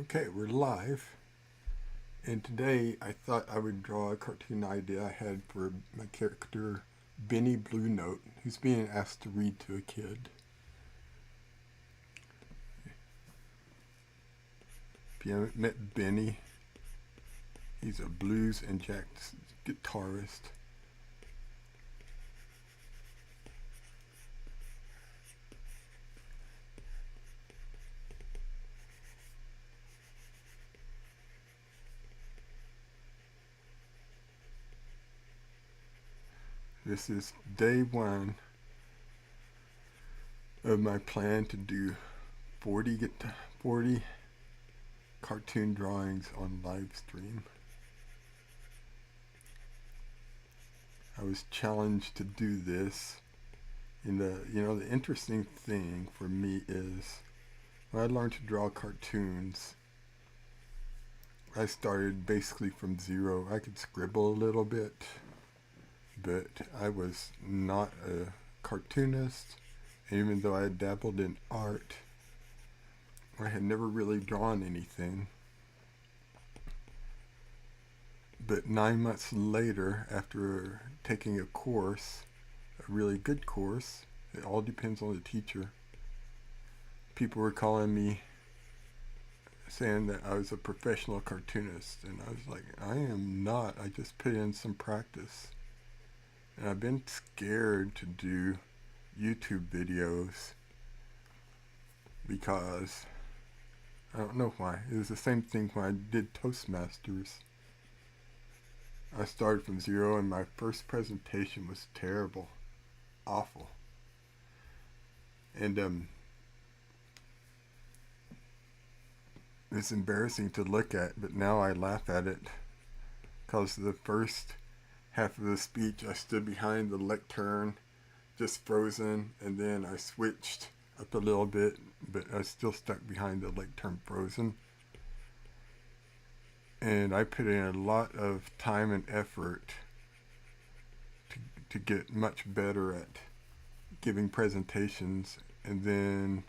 Okay, we're live, and today I thought I would draw a cartoon idea I had for my character Benny Bluenote, who's being asked to read to a kid. If you haven't met Benny, he's a blues and jazz guitarist. This is day one of my plan to do 40 cartoon drawings on live stream. I was challenged to do this, and the interesting thing for me is when I learned to draw cartoons, I started basically from zero. I could scribble a little bit, but I was not a cartoonist. Even though I had dabbled in art, I had never really drawn anything. But 9 months later, after taking a course, a really good course, it all depends on the teacher, people were calling me saying that I was a professional cartoonist, and I was like, I am not. I just put in some practice. And I've been scared to do YouTube videos because I don't know why. It was the same thing when I did Toastmasters. I started from zero, and my first presentation was terrible, awful. And it's embarrassing to look at, but now I laugh at it because the first half of the speech I stood behind the lectern just frozen, and then I switched up a little bit, but I still stuck behind the lectern frozen. And I put in a lot of time and effort to get much better at giving presentations, and then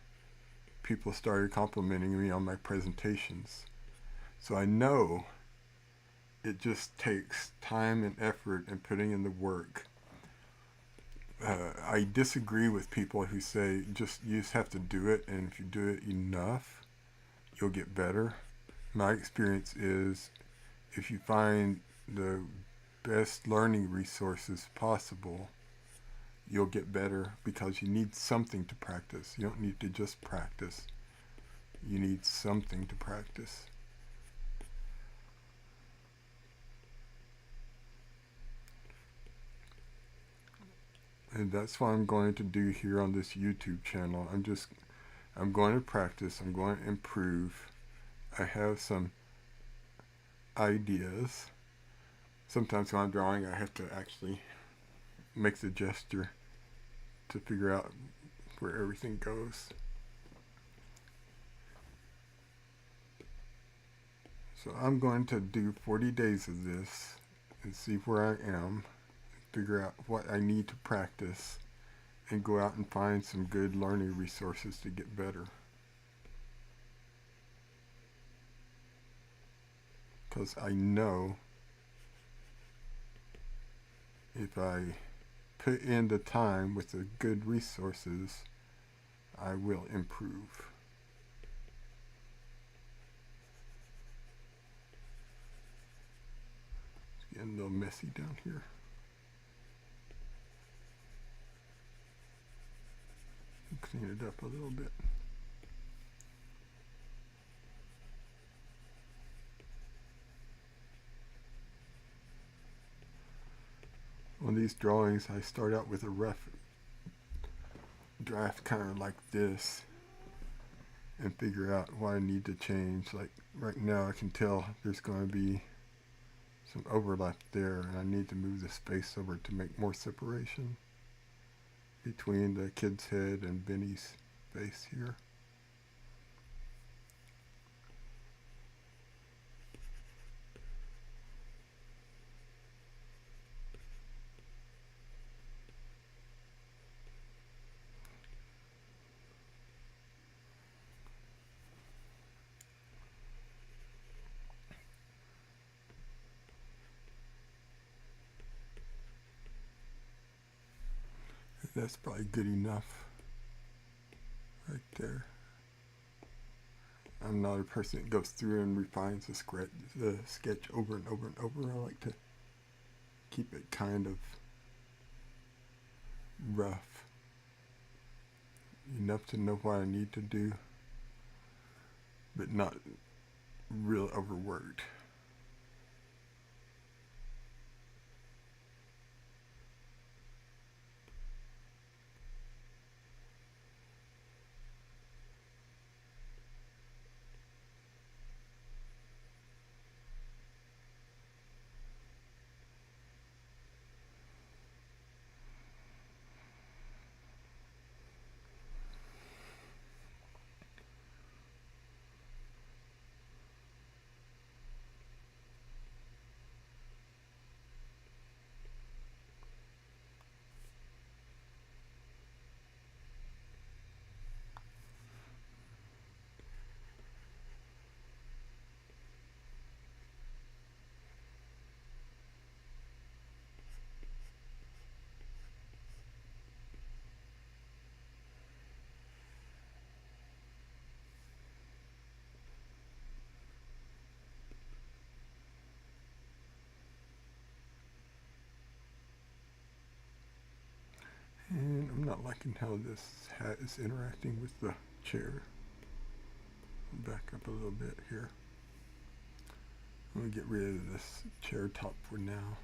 people started complimenting me on my presentations. So I know it just takes time and effort and putting in the work. I disagree with people who say you just have to do it, and if you do it enough, you'll get better. My experience is if you find the best learning resources possible, you'll get better because you need something to practice. You don't need to just practice. You need something to practice. And that's what I'm going to do here on this YouTube channel. I'm going to practice. I'm going to improve. I have some ideas. Sometimes when I'm drawing, I have to actually make the gesture to figure out where everything goes. So I'm going to do 40 days of this and see where I am, figure out what I need to practice, and go out and find some good learning resources to get better. Because I know if I put in the time with the good resources, I will improve. It's getting a little messy down here. Clean it up a little bit. On these drawings, I start out with a rough draft kind of like this and figure out what I need to change. Like right now I can tell there's going to be some overlap there, and I need to move the space over to make more separation between the kid's head and Benny's face here. That's probably good enough right there. I'm not a person that goes through and refines the sketch over and over and over. I like to keep it kind of rough, enough to know what I need to do, but not real overworked. And I'm not liking how this hat is interacting with the chair. Back up a little bit here. I'm going to get rid of this chair top for now.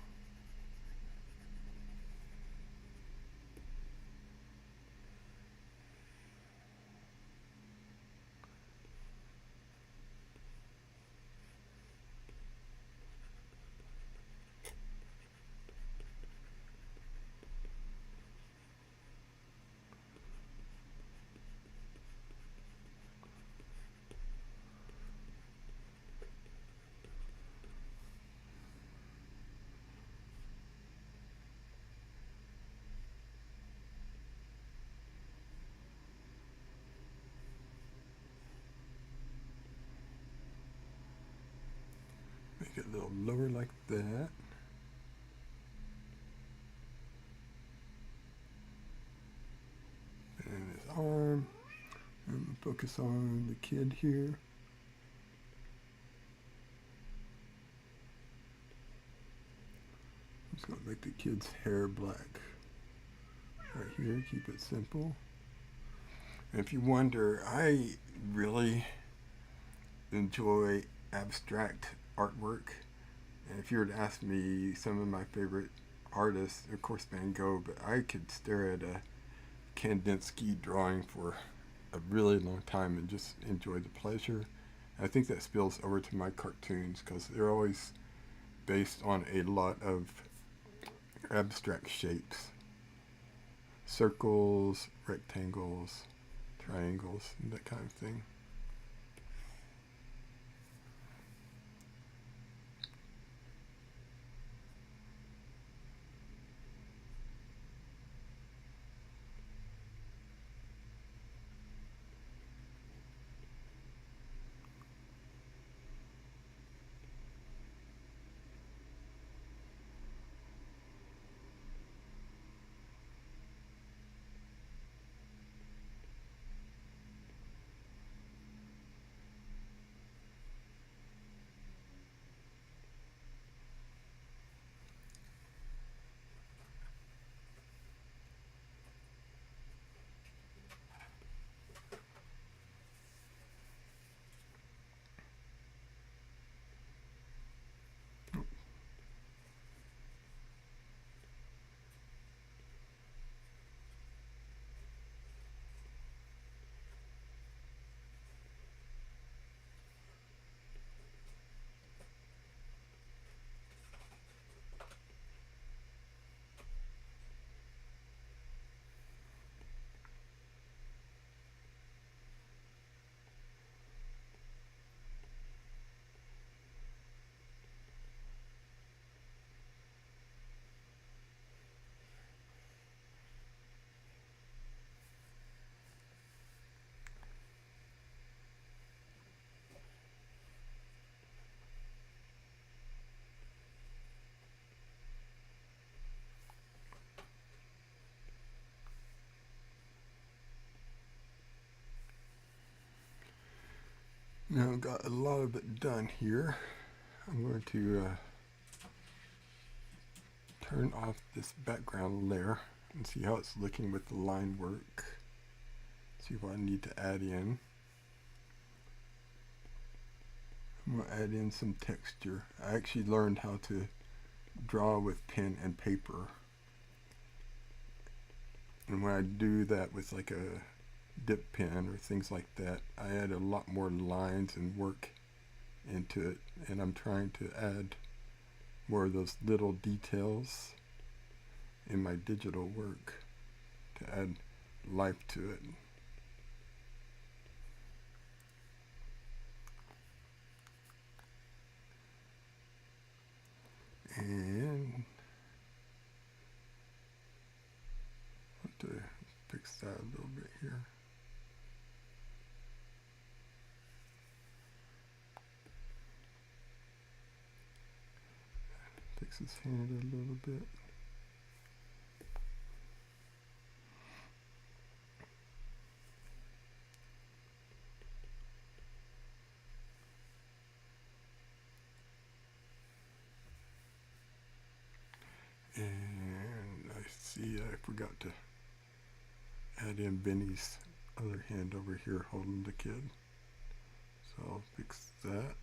Make it a little lower like that. And his arm. And focus on the kid here. I'm just going to make the kid's hair black. Right here, keep it simple. And if you wonder, I really enjoy abstract artwork. And if you were to ask me some of my favorite artists, of course Van Gogh, but I could stare at a Kandinsky drawing for a really long time and just enjoy the pleasure. And I think that spills over to my cartoons because they're always based on a lot of abstract shapes. Circles, rectangles, triangles, and that kind of thing. Now I've got a lot of it done here. I'm going to turn off this background layer and see how it's looking with the line work. See what I need to add in. I'm going to add in some texture. I actually learned how to draw with pen and paper. And when I do that with like a dip pen or things like that, I add a lot more lines and work into it. And I'm trying to add more of those little details in my digital work to add life to it. And I have to fix that a little bit here. Fix his hand a little bit. And I see I forgot to add in Benny's other hand over here holding the kid. So I'll fix that.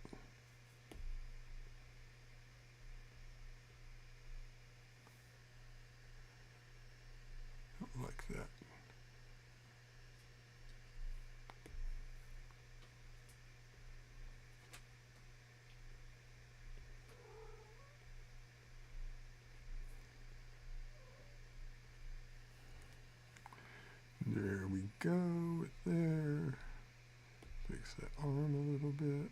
Like that. There we go with there. Fix that arm a little bit.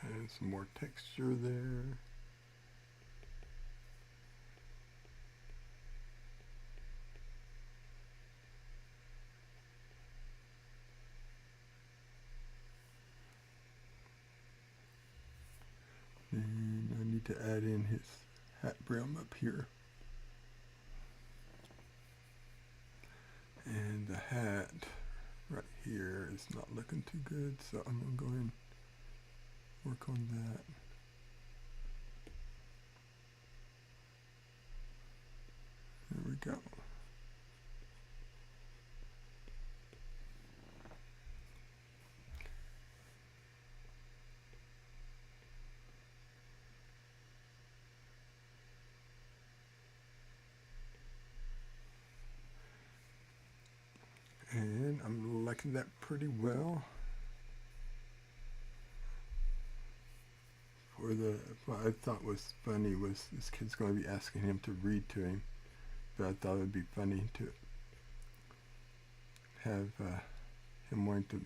Add some more texture there. And I need to add in his hat brim up here. And the hat right here is not looking too good, so I'm going to go ahead and work on that. There we go. And I'm liking that pretty well. For what I thought was funny was this kid's going to be asking him to read to him, but I thought it would be funny to have him wanting to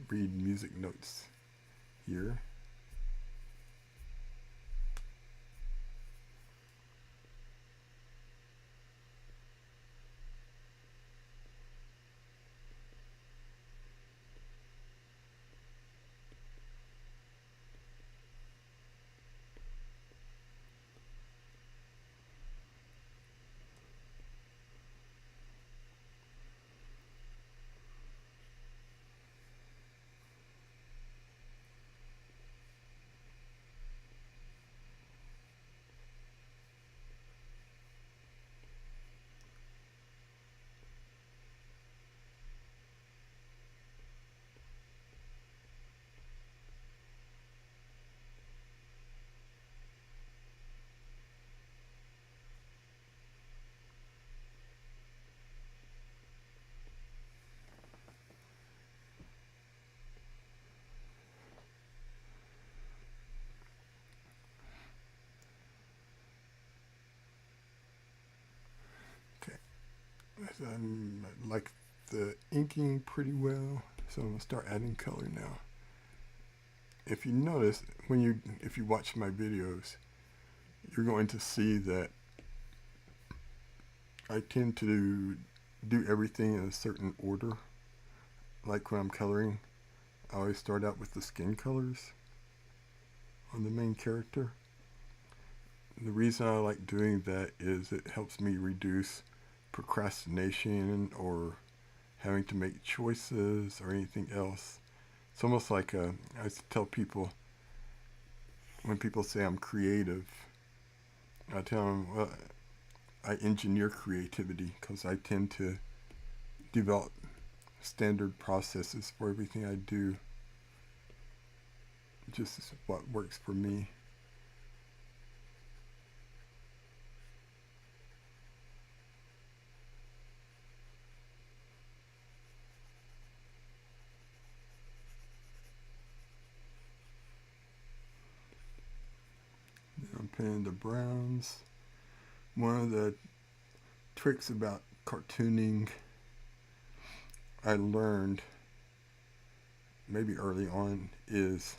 read music notes here. Okay, I like the inking pretty well, so I'm going to start adding color now. If you notice, if you watch my videos, you're going to see that I tend to do everything in a certain order. Like when I'm coloring, I always start out with the skin colors on the main character. The reason I like doing that is it helps me reduce procrastination or having to make choices or anything else. It's almost like I used to tell people, when people say I'm creative, I tell them, well, I engineer creativity because I tend to develop standard processes for everything I do. Just what works for me. I'm painting the browns. One of the tricks about cartooning I learned maybe early on is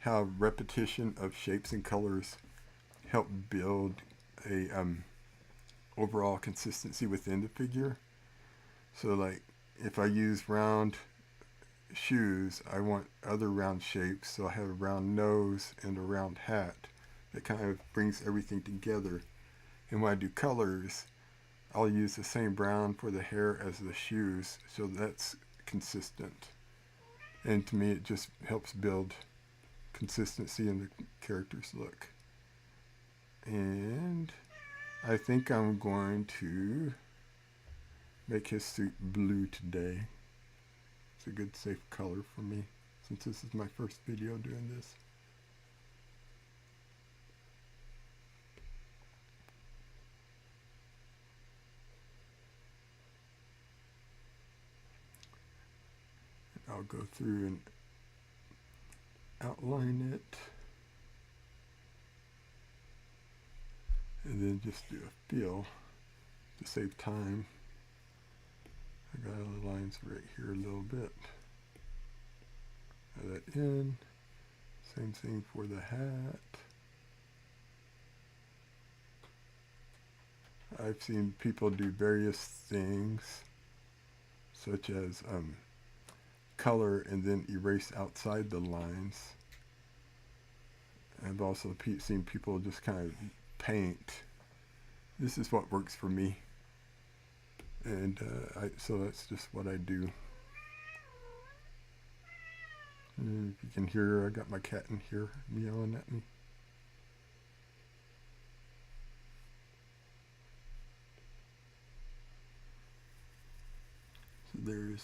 how repetition of shapes and colors help build a overall consistency within the figure. So like if I use round shoes, I want other round shapes, so I have a round nose and a round hat that kind of brings everything together. And when I do colors, I'll use the same brown for the hair as the shoes, so that's consistent. And to me, it just helps build consistency in the character's look. And I think I'm going to make his suit blue today. It's a good safe color for me, since this is my first video doing this. I'll go through and outline it, and then just do a fill to save time. I got all the lines right here a little bit. Add that in. Same thing for the hat. I've seen people do various things, such as color and then erase outside the lines. I've also seen people just kind of paint. This is what works for me, and so that's just what I do. And if you can hear, I got my cat in here meowing at me. So there's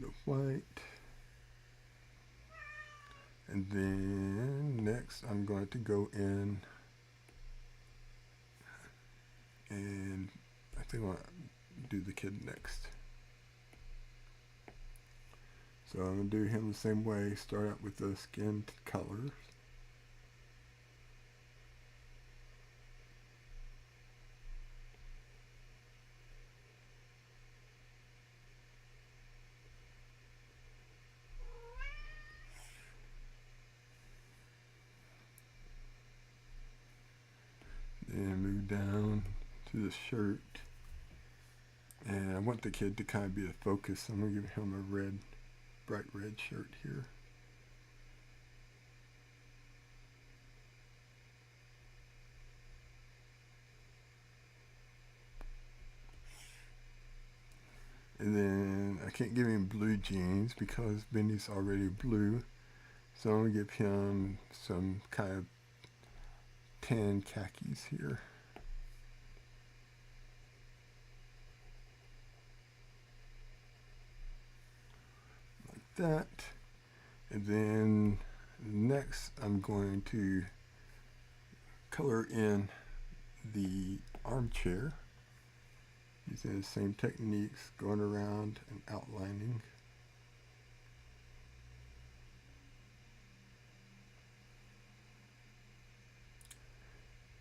the white. And then next I'm going to go in and I think I'll do the kid next. So I'm going to do him the same way, start out with the skin colors. Then move down to the shirt. And I want the kid to kind of be the focus, so I'm going to give him a red, bright red shirt here. And then I can't give him blue jeans because Benny's already blue. So I'm going to give him some kind of tan khakis here. Like that. And then next I'm going to color in the armchair using the same techniques, going around and outlining.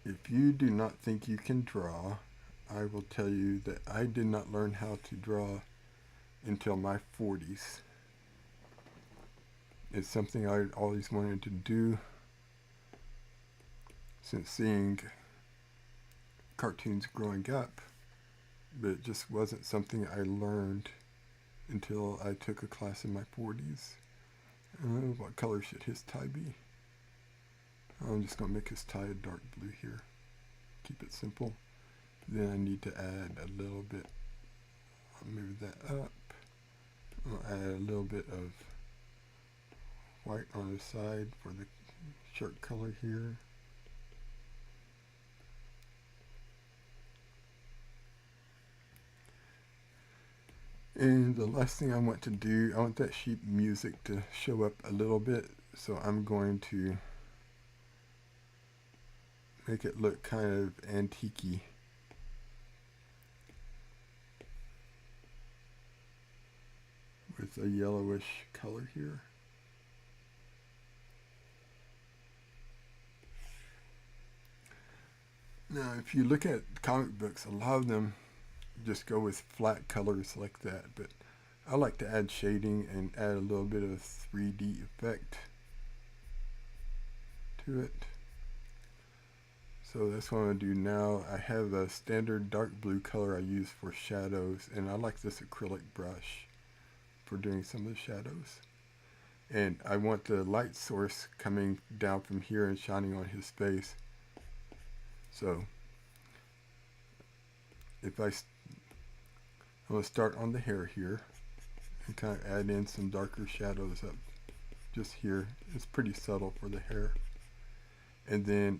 If you do not think you can draw, I will tell you that I did not learn how to draw until my 40s. It's something I always wanted to do since seeing cartoons growing up, but it just wasn't something I learned until I took a class in my 40s. What color should his tie be? I'm just going to make his tie a dark blue here. Keep it simple. Then I need to add a little bit I'll move that up. I'll add a little bit of white on the side for the shirt color here. And the last thing I want to do, I want that sheep music to show up a little bit, so I'm going to make it look kind of antique-y. With a yellowish color here. Now, if you look at comic books, a lot of them just go with flat colors like that, but I like to add shading and add a little bit of 3D effect to it. So that's what I'm going to do now. I have a standard dark blue color I use for shadows, and I like this acrylic brush for doing some of the shadows. And I want the light source coming down from here and shining on his face. So if I'm going to start on the hair here and kind of add in some darker shadows up just here. It's pretty subtle for the hair. And then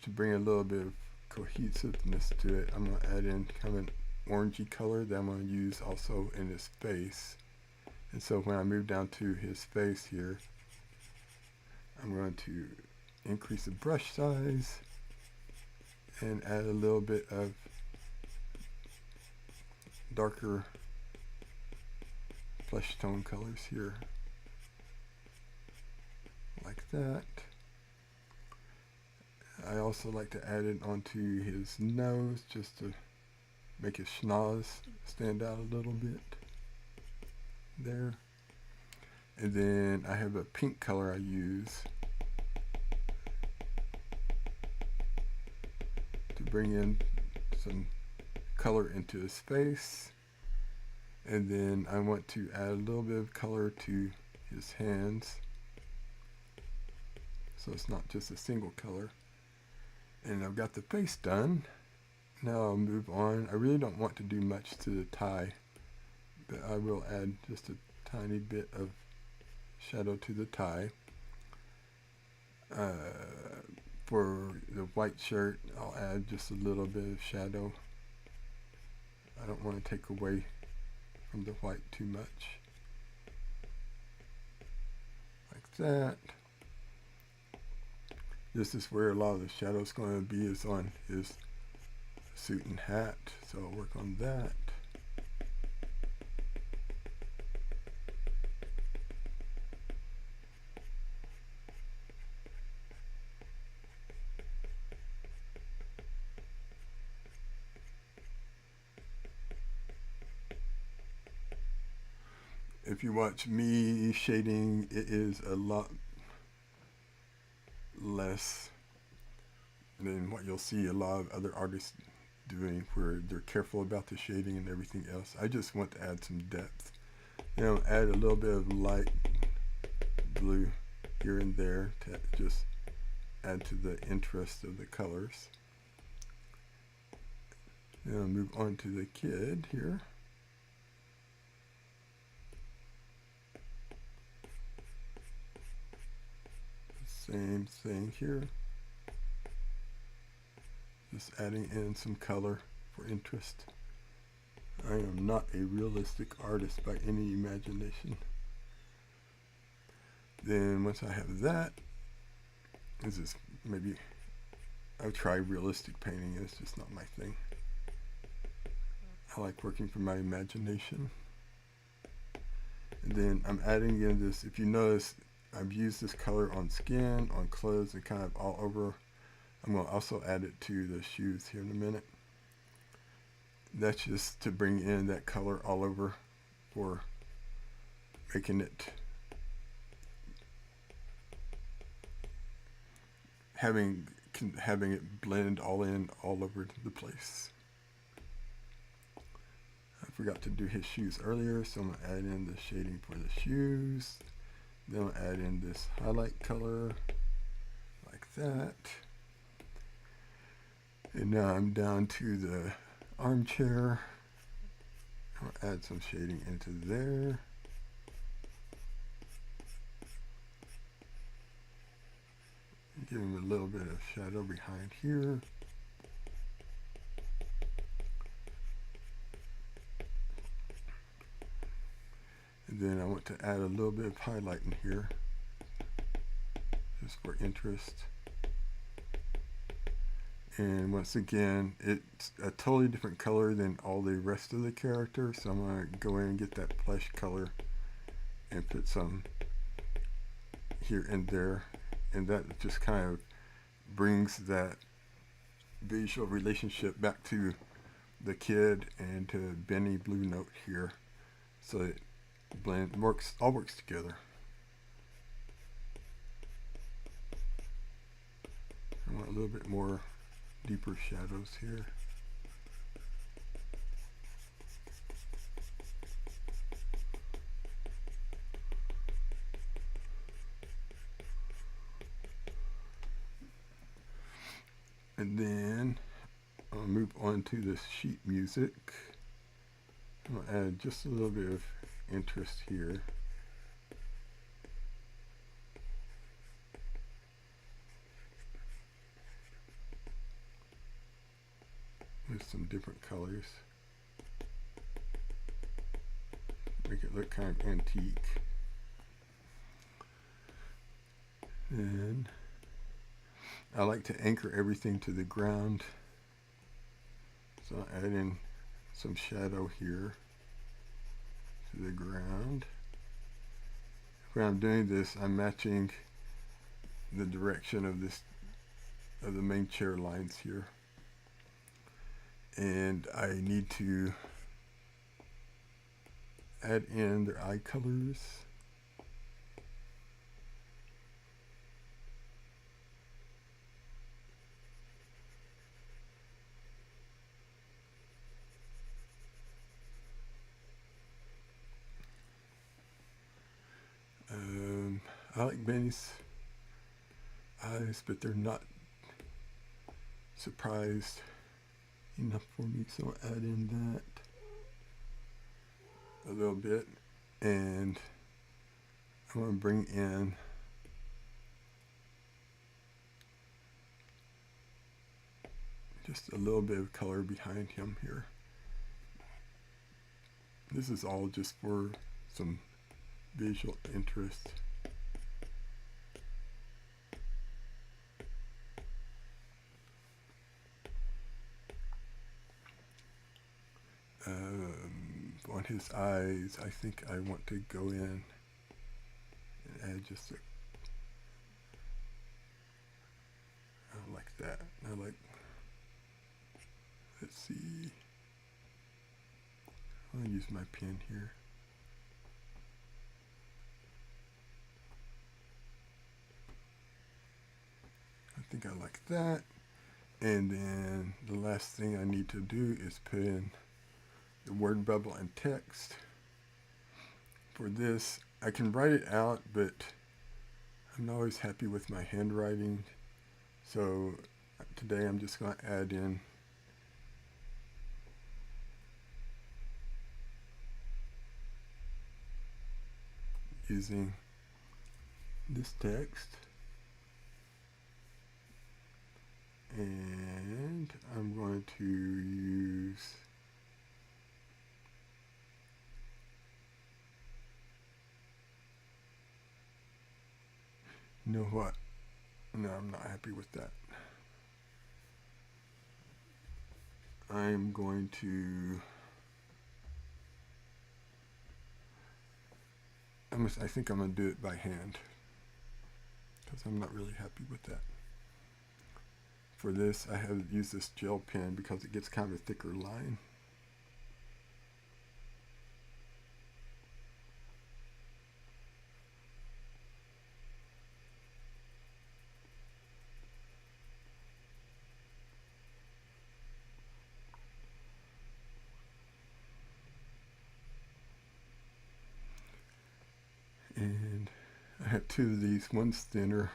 to bring a little bit of cohesiveness to it, I'm going to add in kind of an orangey color that I'm going to use also in his face. And so when I move down to his face here, I'm going to increase the brush size and add a little bit of darker flesh tone colors here, like that. I also like to add it onto his nose just to make his schnoz stand out a little bit there. And then I have a pink color I use to bring in some color into his face. And then I want to add a little bit of color to his hands, so it's not just a single color. And I've got the face done. Now I'll move on. I really don't want to do much to the tie, but I will add just a tiny bit of shadow to the tie. For the white shirt, I'll add just a little bit of shadow. I don't want to take away from the white too much. Like that. This is where a lot of the shadow is going to be, is on his suit and hat. So I'll work on that. If you watch me shading, it is a lot less than what you'll see a lot of other artists doing, where they're careful about the shading and everything else. I just want to add some depth. You know, add a little bit of light blue here and there to just add to the interest of the colors. Now move on to the kid here. Same thing here. Just adding in some color for interest. I am not a realistic artist by any imagination. Then once I have that, this is maybe, I've tried realistic painting, it's just not my thing. I like working from my imagination. And then I'm adding in this, if you notice, I've used this color on skin, on clothes, and kind of all over. I'm going to also add it to the shoes here in a minute. That's just to bring in that color all over, for making it, having it blend all in all over the place. I forgot to do his shoes earlier, so I'm going to add in the shading for the shoes. Then I'll add in this highlight color, like that. And now I'm down to the armchair. I'll add some shading into there. Give him a little bit of shadow behind here. And then I want to add a little bit of highlight in here, just for interest. And once again, it's a totally different color than all the rest of the character, so I'm going to go in and get that flesh color and put some here and there, and that just kind of brings that visual relationship back to the kid and to Benny Bluenote here, so it all works together. I want a little bit more deeper shadows here. And then I'll move on to the sheet music. I'll add just a little bit of interest here. With some different colors. Make it look kind of antique. And I like to anchor everything to the ground. So I'll add in some shadow here to the ground. When I'm doing this, I'm matching the direction of the main chair lines here. And I need to add in their eye colors. I like Benny's eyes, but they're not surprised enough for me, so I'll add in that a little bit, and I want to bring in just a little bit of color behind him here. This is all just for some visual interest. On his eyes, I think I want to go in and add just I like that. I like, let's see, I'll use my pen here. I think I like that. And then the last thing I need to do is put in the word bubble and text. For this, I can write it out, but I'm not always happy with my handwriting. So today I'm just going to add in using this text. And I'm going to use you know what? No, I'm not happy with that. I'm going to I think I'm going to do it by hand, because I'm not really happy with that. For this, I have used this gel pen because it gets kind of a thicker line. And I have two of these, one's thinner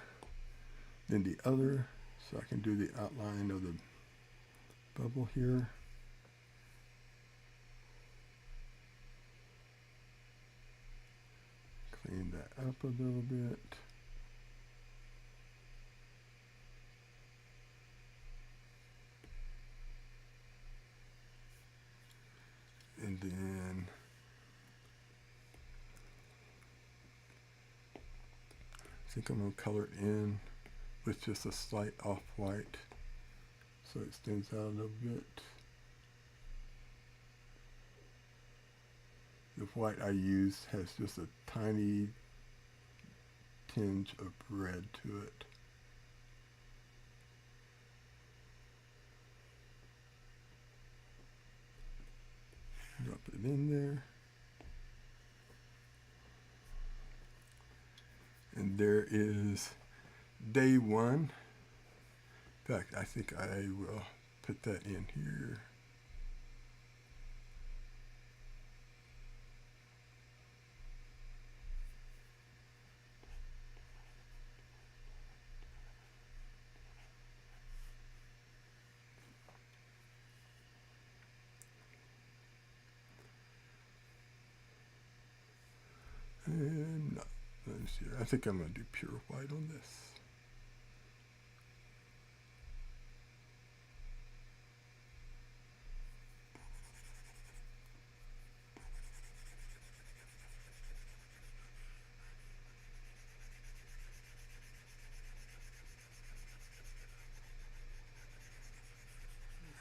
than the other, so I can do the outline of the bubble here. Clean that up a little bit. And then I think I'm going to color it in with just a slight off-white so it stands out a little bit. The white I used has just a tiny tinge of red to it. Drop it in there. And there is day one. In fact, I think I will put that in here. And no, let me see. I think I'm going to do pure white on this.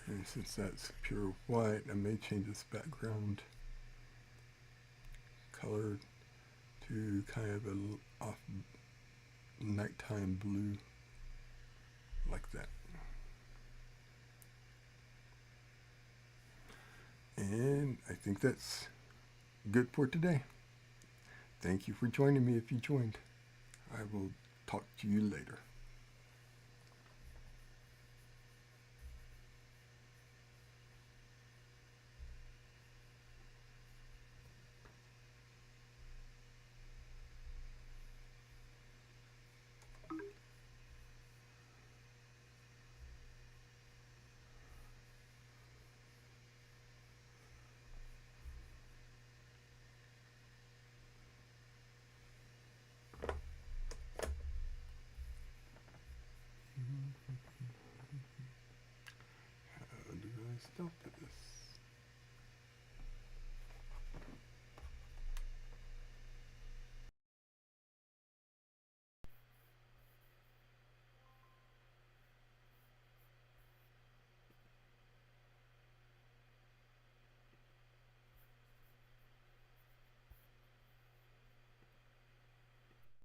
And since that's pure white, I may change this background color to kind of an off nighttime blue, like that. And I think that's good for today. Thank you for joining me if you joined. I will talk to you later.